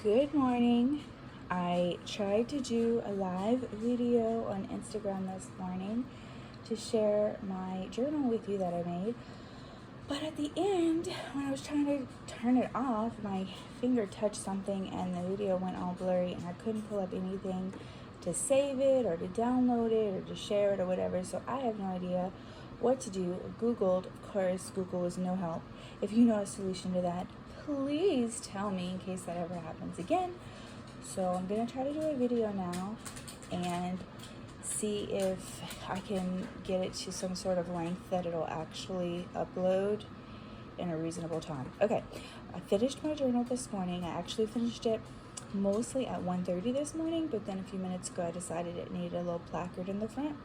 Good morning. I tried to do a live video on Instagram this morning to share my journal with you that I made. But at the end, when I was trying to turn it off, my finger touched something and the video went all blurry and I couldn't pull up anything to save it or to download it or to share it or whatever. So I have no idea what to do. Googled, of course, Google was no help. If you know a solution to that, please tell me in case that ever happens again. So I'm gonna try to do a video now and see if I can get it to some sort of length that it'll actually upload in a reasonable time. Okay, I finished my journal this morning. I actually finished it mostly at 1:30 this morning, but then a few minutes ago I decided it needed a little placard in the front.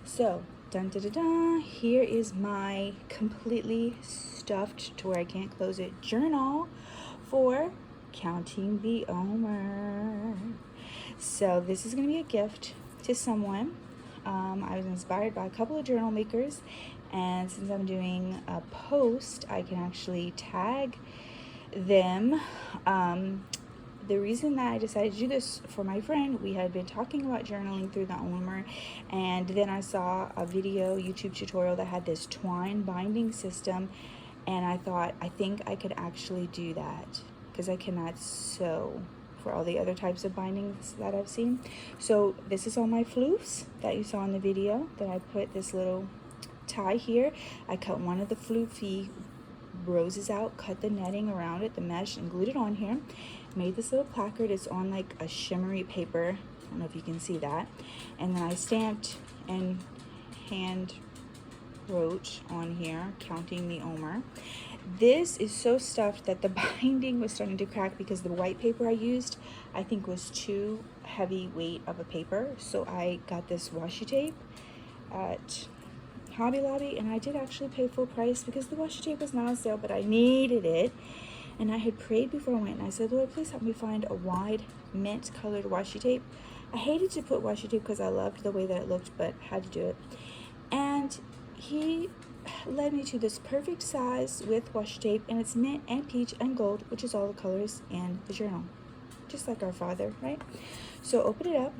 So, dun da da da, here is my completely stuffed to where I can't close it journal for counting the Omer. So this is going to be a gift to someone. I was inspired by a couple of journal makers, and since I'm doing a post, I can actually tag them. The reason that I decided to do this for my friend, we had been talking about journaling through the Omer, and then I saw a video, YouTube tutorial that had this twine binding system, and I thought, I think I could actually do that because I cannot sew for all the other types of bindings that I've seen. So this is all my floofs that you saw in the video that I put this little tie here. I cut one of the floofy roses out, cut the netting around it, the mesh, and glued it on here. Made this little placard. It's on like a shimmery paper. I don't know if you can see that. And then I stamped and hand wrote on here, counting the Omer. This is so stuffed that the binding was starting to crack because the white paper I used, I think, was too heavy weight of a paper. So I got this washi tape at Hobby Lobby, and I did actually pay full price because the washi tape was not on sale, but I needed it. And I had prayed before I went, and I said, Lord, please help me find a wide mint colored washi tape. I hated to put washi tape because I loved the way that it looked, but had to do it. And he led me to this perfect size with washi tape, and it's mint and peach and gold, which is all the colors in the journal, just like our Father, right? So open it up,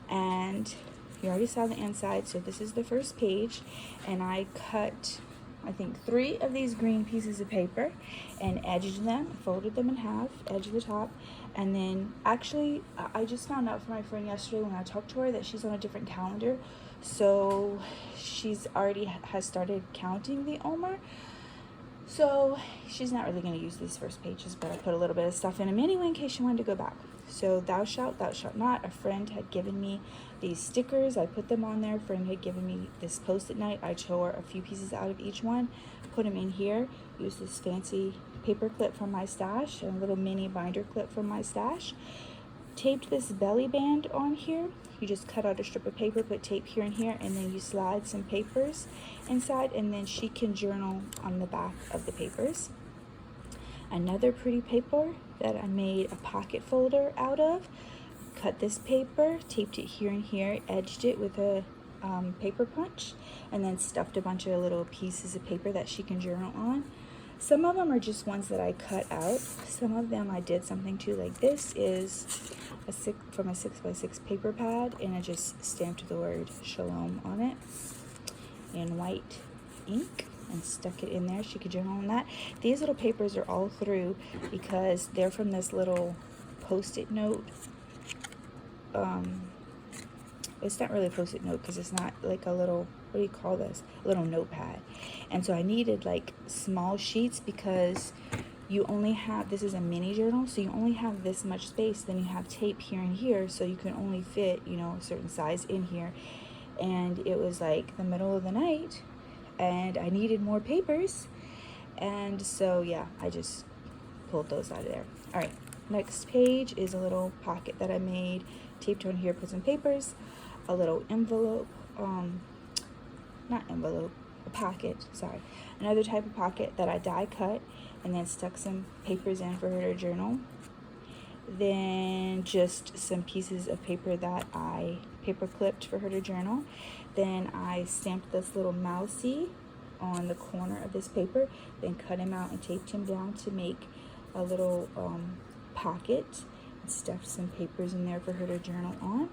and you already saw the inside. So this is the first page, and I cut, I think, 3 of these green pieces of paper and edged them, folded them in half, edge the top, and then actually I just found out from my friend yesterday when I talked to her that she's on a different calendar. So she's already has started counting the Omer. So she's not really going to use these first pages, but I put a little bit of stuff in them anyway in case she wanted to go back. So thou shalt not. A friend had given me these stickers. I put them on there. A friend had given me this post-it note. I tore a few pieces out of each one, put them in here, used this fancy paper clip from my stash, and a little mini binder clip from my stash. Taped this belly band on here. You just cut out a strip of paper, put tape here and here, and then you slide some papers inside, and then she can journal on the back of the papers. Another pretty paper that I made a pocket folder out of. Cut this paper, taped it here and here, edged it with a paper punch, and then stuffed a bunch of little pieces of paper that she can journal on. Some of them are just ones that I cut out. Some of them I did something to, like this is from a 6x6 paper pad, and I just stamped the word Shalom on it in white ink and stuck it in there. She could journal on that. These little papers are all through because they're from this little post-it note. It's not really a post-it note because it's not like a little, what do you call this? A little notepad. And so I needed like small sheets because you only have, this is a mini journal, so you only have this much space. Then you have tape here and here, so you can only fit, you know, a certain size in here. And it was like the middle of the night and I needed more papers. And so, yeah, I just pulled those out of there. All right, next page is a little pocket that I made, taped on here, put some papers, a little envelope, not envelope, a pocket, sorry, another type of pocket that I die cut and then stuck some papers in for her to journal. Then just some pieces of paper that I paper clipped for her to journal. Then I stamped this little mousey on the corner of this paper, then cut him out and taped him down to make a little pocket and stuffed some papers in there for her to journal on.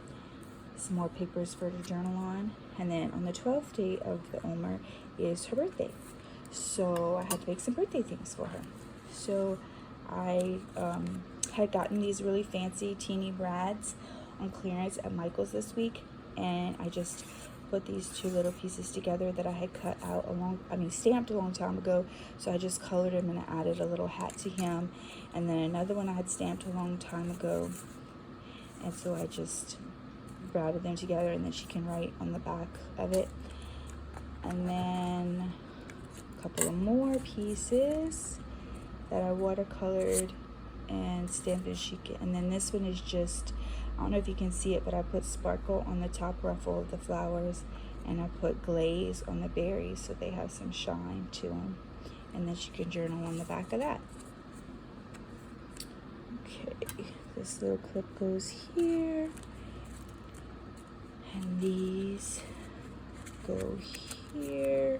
Some more papers for her to journal on. And then on the 12th day of the Omer is her birthday. So I had to make some birthday things for her. So I had gotten these really fancy teeny brads on clearance at Michael's this week, and I just put these two little pieces together that I had cut out stamped a long time ago. So I just colored him and I added a little hat to him, and then another one I had stamped a long time ago, and so I just braided them together, and then she can write on the back of it. And then a couple of more pieces that I watercolored and stamped, and then this one is just, I don't know if you can see it, but I put sparkle on the top ruffle of the flowers, and I put glaze on the berries so they have some shine to them, and then she can journal on the back of that. Okay, this little clip goes here, and these go here.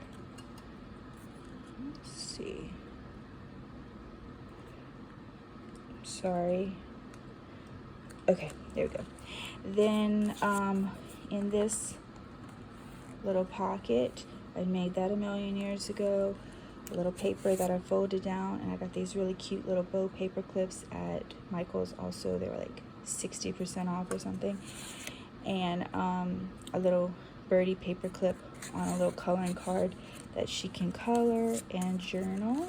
Let's see. Sorry. Okay, there we go. Then in this little pocket, I made that a million years ago. A little paper that I folded down, and I got these really cute little bow paper clips at Michael's. Also, they were like 60% off or something. And a little birdie paper clip on a little coloring card that she can color and journal.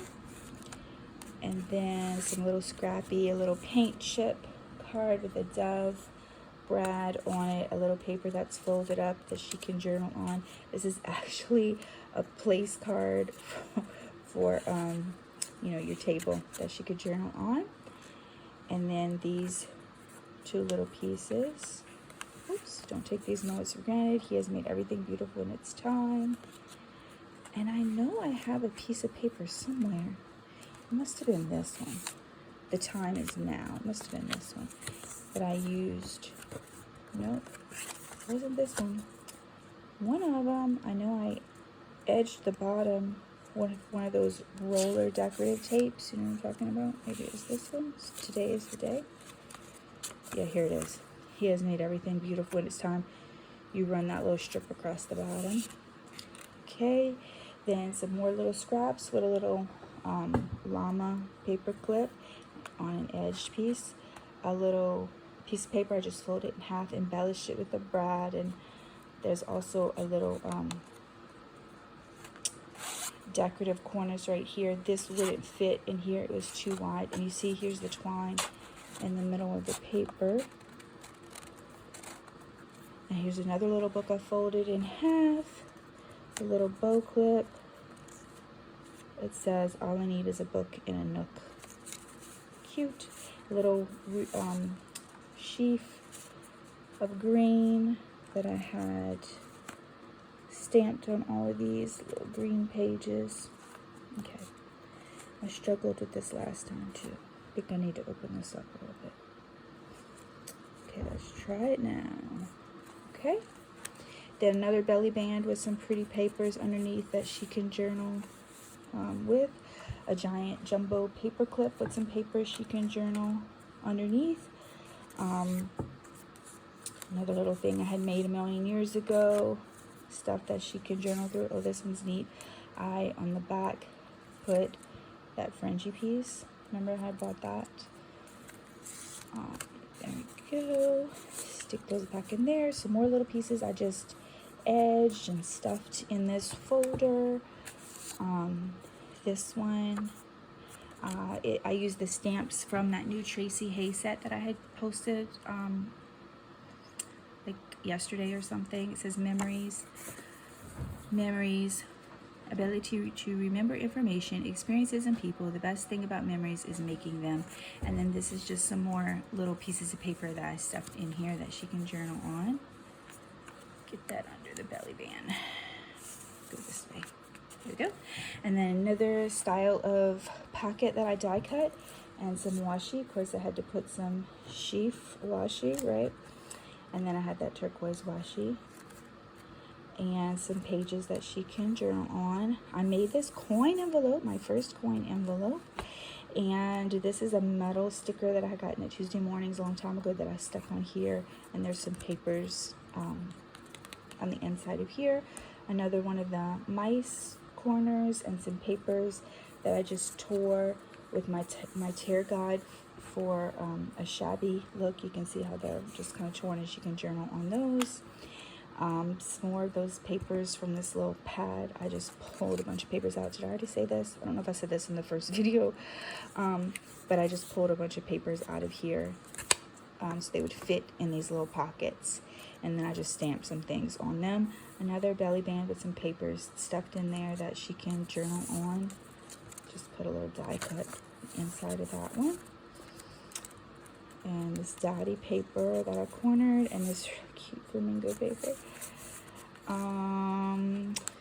And then some little scrappy, a little paint chip card with a dove brad on it, a little paper that's folded up that she can journal on. This is actually a place card for your table that she could journal on. And then these two little pieces. Oops, don't take these notes for granted. He has made everything beautiful in its time. And I know I have a piece of paper somewhere. It must have been this one. The time is now. It must have been this one that I used. Nope, it wasn't this one. One of them, I know I edged the bottom with one of those roller decorative tapes. You know what I'm talking about? Maybe it's this one. Today is the day. Yeah, here it is. He has made everything beautiful in its time. You run that little strip across the bottom. Okay, then some more little scraps with a little llama paper clip on an edged piece. A little piece of paper I just folded it in half, embellished it with a brad, and there's also a little decorative corners right here. This wouldn't fit in here, it was too wide, and you see here's the twine in the middle of the paper. And here's another little book I folded in half, a little bow clip. It says, all I need is a book in a nook. Cute. Little sheaf of green that I had stamped on all of these little green pages. Okay. I struggled with this last time too. I think I need to open this up a little bit. Okay, let's try it now. Okay. Then another belly band with some pretty papers underneath that she can journal with. A giant jumbo paper clip with some papers she can journal underneath. Another little thing I had made a million years ago. Stuff that she can journal through. Oh, this one's neat. I, on the back, put that fringy piece. Remember I had bought that? There we go. Stick those back in there. Some more little pieces I just edged and stuffed in this folder. This one, I used the stamps from that new Tracy Hay set that I had posted like yesterday or something. It says memories, ability to remember information, experiences, and people. The best thing about memories is making them. And then this is just some more little pieces of paper that I stuffed in here that she can journal on. Get that under the belly band. Go this way. Here we go. And then another style of pocket that I die cut, and some washi. Of course, I had to put some sheaf washi, right? And then I had that turquoise washi. And some pages that she can journal on. I made this coin envelope, my first coin envelope. And this is a metal sticker that I had gotten at Tuesday Mornings a long time ago that I stuck on here. And there's some papers on the inside of here. Another one of the mice corners and some papers that I just tore with my tear guide for a shabby look. You can see how they're just kind of torn, and you can journal on those. Some more of those papers from this little pad. I just pulled a bunch of papers out. Did I already say this? I don't know if I said this in the first video, but I just pulled a bunch of papers out of here so they would fit in these little pockets, and then I just stamped some things on them. Another belly band with some papers stuffed in there that she can journal on. Just put a little die cut inside of that one. And this daddy paper that I cornered, and this cute flamingo paper.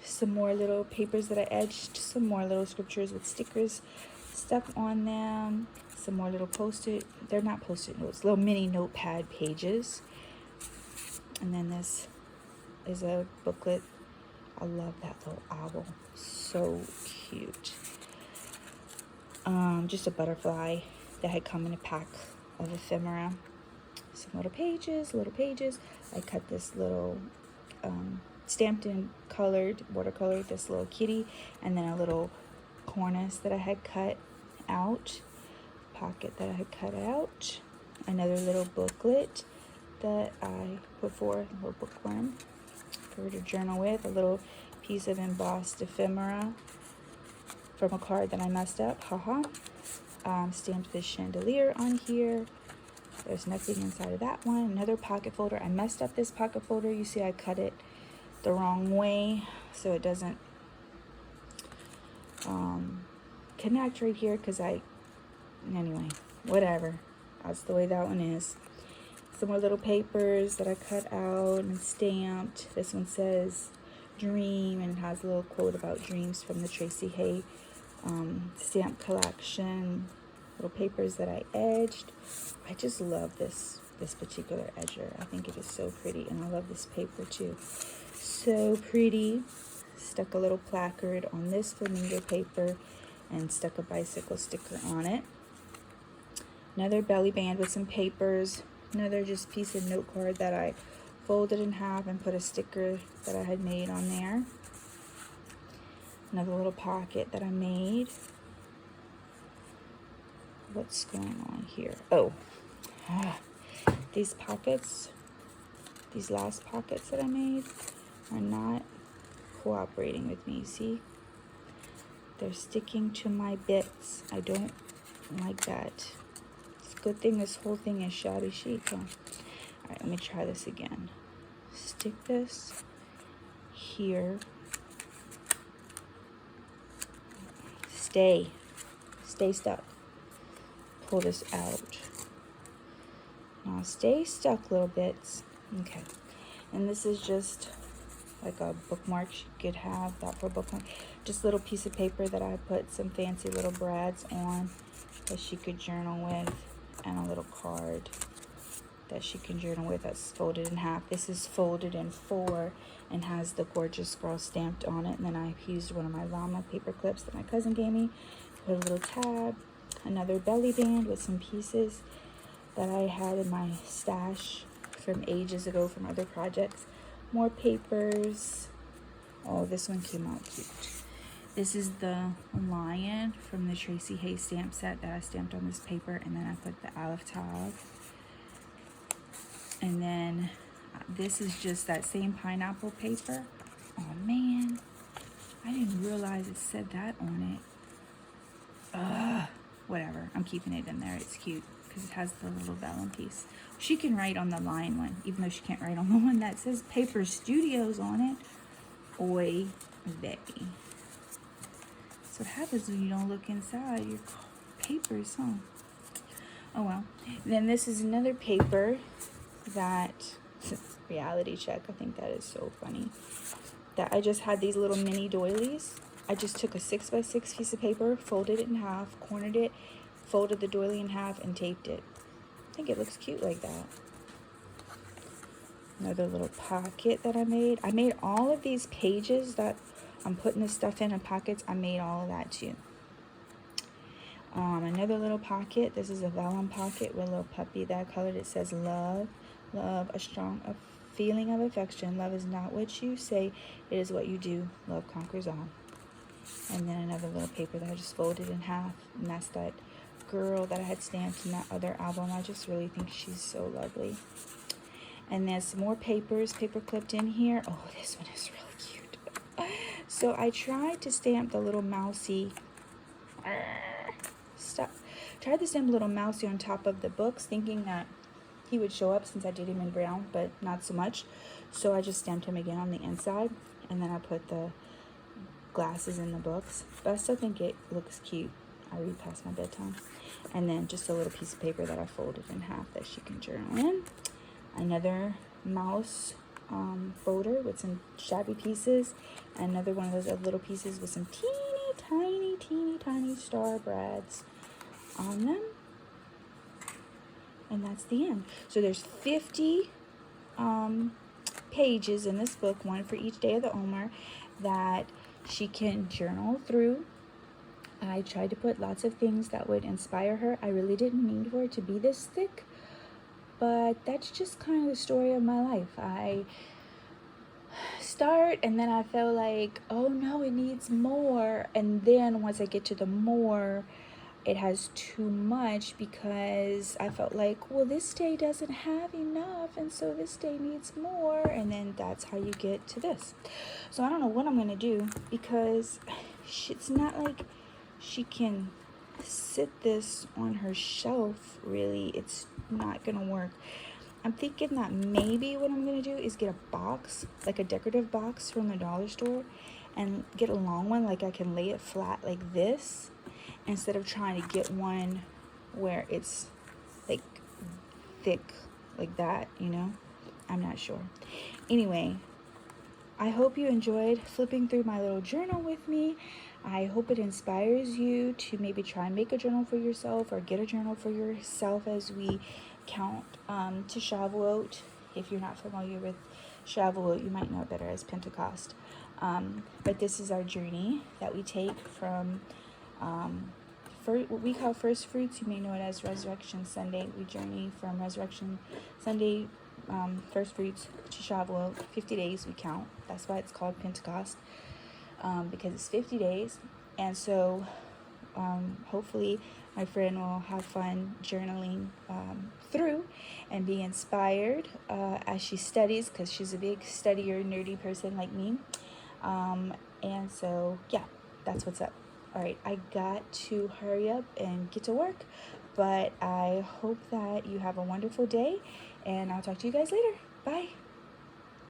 Some more little papers that I edged, some more little scriptures with stickers stuck on them, some more little post-it, they're not post-it notes, little mini notepad pages. And then this is a booklet. I love that little owl, so cute. Just a butterfly that had come in a pack of ephemera. Some little pages. I cut this little stamped in colored watercolor, this little kitty, and then a little cornice that I had cut out, pocket that I had cut out, another little booklet that I put for a little bookworm for her to journal with, a little piece of embossed ephemera from a card that I messed up, stamped this chandelier on here. There's nothing inside of that one. Another pocket folder. I messed up this pocket folder. You see I cut it the wrong way so it doesn't connect right here, because anyway, whatever. That's the way that one is. Some more little papers that I cut out and stamped. This one says dream, and it has a little quote about dreams from the Tracy Hay stamp collection. Little papers that I edged. I just love this particular edger. I think it is so pretty, and I love this paper too. So pretty. Stuck a little placard on this flamingo paper and stuck a bicycle sticker on it. Another belly band with some papers. Another just piece of note card that I folded in half and put a sticker that I had made on there. Another little pocket that I made. What's going on here? Oh, these pockets, these last pockets that I made are not cooperating with me. See, they're sticking to my bits. I don't like that. It's a good thing this whole thing is shabby chic, huh? All right, let me try this again. Stick this here. Stay stuck. Pull this out. Now stay stuck, little bits. Okay. And this is just like a bookmark you could have, that for a bookmark. Just a little piece of paper that I put some fancy little brads on that she could journal with, and a little card that she can journal with that's folded in half. This is folded in 4 and has the gorgeous girl stamped on it. And then I used one of my llama paper clips that my cousin gave me, put a little tab. Another belly band with some pieces that I had in my stash from ages ago from other projects. More papers. Oh, this one came out cute. This is the lion from the Tracy Hay stamp set that I stamped on this paper, and then I put the Aleph Tav. And then this is just that same pineapple paper. Oh man, I didn't realize it said that on it. Whatever, I'm keeping it in there. It's cute because it has the little vellum piece. She can write on the lion one, even though she can't write on the one that says Paper Studios on it. Oy vey. That's what happens when you don't look inside your papers, huh? Oh well. Then this is another paper that, reality check, I think that is so funny, that I just had these little mini doilies. I just took a 6x6 piece of paper, folded it in half, cornered it, folded the doily in half, and taped it. I think it looks cute like that. Another little pocket that I made. I made all of these pages that I'm putting this stuff in and pockets. I made all of that too. Another little pocket. This is a vellum pocket with a little puppy that I colored. It says love, love, a feeling of affection. Love is not what you say, it is what you do. Love conquers all. And then another little paper that I just folded in half, and that's that girl that I had stamped in that other album. I just really think she's so lovely. And there's some more papers, paper clipped in here. Oh, this one is really cute. So I tried to stamp the little mousy stuff. Tried to stamp a little mousy on top of the books, thinking that he would show up since I did him in brown, but not so much. So I just stamped him again on the inside, and then I put the glasses in the books. But I still think it looks cute. I read past my bedtime. And then just a little piece of paper that I folded in half that she can journal in. Another mouse folder with some shabby pieces. Another one of those little pieces with some teeny tiny star brads on them. And that's the end. So there's 50 pages in this book, one for each day of the Omer, that she can journal through. I tried to put lots of things that would inspire her. I really didn't mean for it to be this thick, but that's just kind of the story of my life. I start and then I feel like, oh no, it needs more. And then once I get to the more, it has too much, because I felt like, well, this day doesn't have enough, and so this day needs more, and then that's how you get to this. So I don't know what I'm gonna do, because it's not like she can sit this on her shelf, really. It's not gonna work. I'm thinking that maybe what I'm gonna do is get a box, like a decorative box from the dollar store, and get a long one, like I can lay it flat like this, instead of trying to get one where it's like thick like that, you know. I'm not sure. Anyway, I hope you enjoyed flipping through my little journal with me. I hope it inspires you to maybe try and make a journal for yourself, or get a journal for yourself as we count to Shavuot. If you're not familiar with Shavuot, you might know it better as Pentecost. But this is our journey that we take from what we call first fruits. You may know it as Resurrection Sunday. We journey from Resurrection Sunday, first fruits, to Shavuot. 50 days we count. That's why it's called Pentecost, because it's 50 days. And so hopefully my friend will have fun journaling through and be inspired as she studies, because she's a big studier, nerdy person like me. And so, yeah, that's what's up. All right, I got to hurry up and get to work, but I hope that you have a wonderful day, and I'll talk to you guys later. Bye.